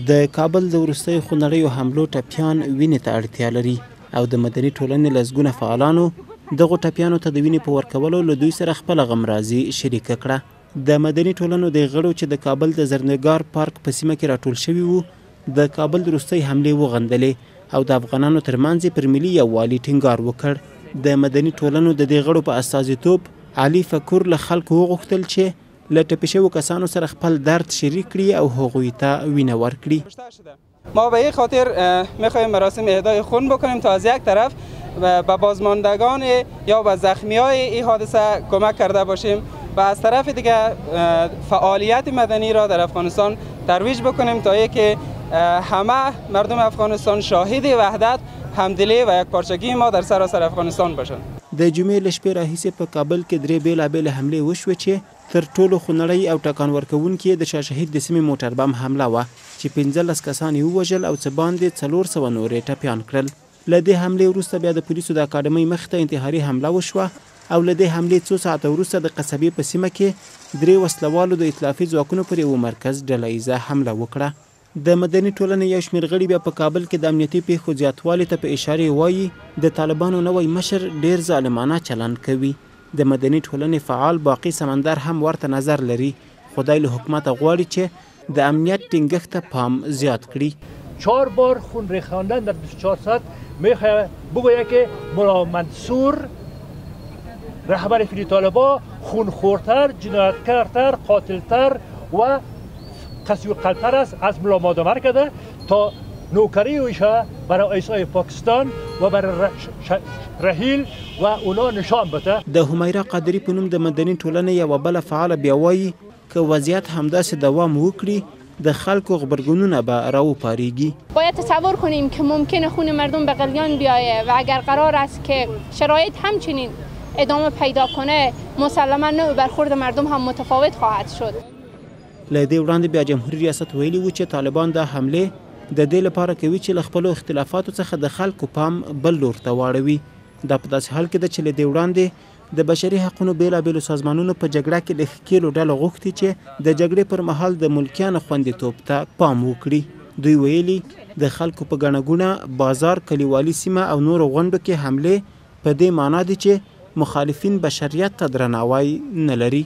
د کابل د وروستیو خونړیو حملو ټپیان وینې ته اړتیا لري او د مدني ټولنې لسګونه فعالانو دغو ټپیانو ته د وینې په ورکولو له دوی سره خپله غمرازي شریکه کړه. د مدني ټولنو د غړو چې د کابل د زرنګار پارک په سیمه کې راټول شوي وو د کابل د وروستۍ حملې وغندلې او د افغانانو ترمنځ پر ملي یووالي ټینګار وکړ. د مدني ټولنو د دې غړو په استازیتوب علي فکور له خلکو وغوښتل چې له ټپي شویو کسانو سره خپل درد شریک کړي او هغوی ته وینه ورکړي. ما به این خاطر میخواهیم مراسم اهدای خون بکنیم تا از یک طرف به بازماندگان یا به زخمیای این حادثه کمک کرده باشیم و از طرف دیگه فعالیت مدنی را در افغانستان ترویج بکنیم تا اینکه همه مردم افغانستان شاهد وحدت، همدلی و یکپارچگی ما در سراسر افغانستان باشند. د جمعې له شپې راهیسې په کابل کې درې بېلابېلې حملې وشوې چې تر ټولو خونړۍ او ټکان ورکوونکې د شاه شهید د سیمې موټر بم حمله وه چې 15 کسان یې ووژل او څه باندې 400 نور یې ټپیان کړل. له دې حملې وروسته بیا د پولیسو د اکاډمۍ مخې ته انتحاري حمله وشوه او له دې حملې څو ساعته وروسته د قصبې په سیمه کې 3 وسلوالو د ائتلافي ځواکونو پر یوه مرکز ډله ایزه حمله وکړه. د مدني ټولنې یو شمېر غړي بیا په کابل کې د امنیتي پیښو زیاتوالي ته په اشارې وایي د طالبانو نوی مشر ډیر ظالمانه چلند کوي. د مدني ټولنې فعال باقي سمندر هم ورته نظر لري. خدای له حکومت غواړي چې د امنیت ټینګښت ته پام زیات کړي. 4 بار خون ریختن در 24 ساعت میخواد بگوید که ملا منصور رهبر فیلی طالبا خونخورتر، جنایتکارتر، قاتلتر و قسوی قلبتر است از ملا مادمر کرده تا نوکری اویشه برای ایسای پاکستان و برای رحیل و اونا نشان بده. د همیرا قادری په نوم د مدني ټولنې یوه بله فعاله بیا وایي که وضعیت همداسې دوام وکړي د خلکو غبرګونونه به راوپاریږي. باید تصور کنیم که ممکنه خون مردم به قلیان بیایه و اگر قرار است که شرایط همچنین ادامه پیدا کنه مسلما نوع برخورد مردم هم متفاوت خواهد شد. له دې وړاندې بیا جمهوریت ریاست ویلي و چې طالبان دا حملې د دې لپاره کوي چې له خپلو اختلافاتو څخه د خلکو پام بل لور ته واړوي. دا په داسې حال کې ده چې له دې وړاندې د بشري حقونو بیلابیلو سازمانونو په جګړه کې د ښکېلو ډلو غوښتي چې د جګړې پر مهال د ملکیانو خوندیتوب ته پام وکړي. دوی ویلي د خلکو په ګڼه ګوڼه بازار، کلیوالي سیمه او نورو غونډو کې حملې په دې معنا دي چې مخالفین بشریت ته درناوی نه لري.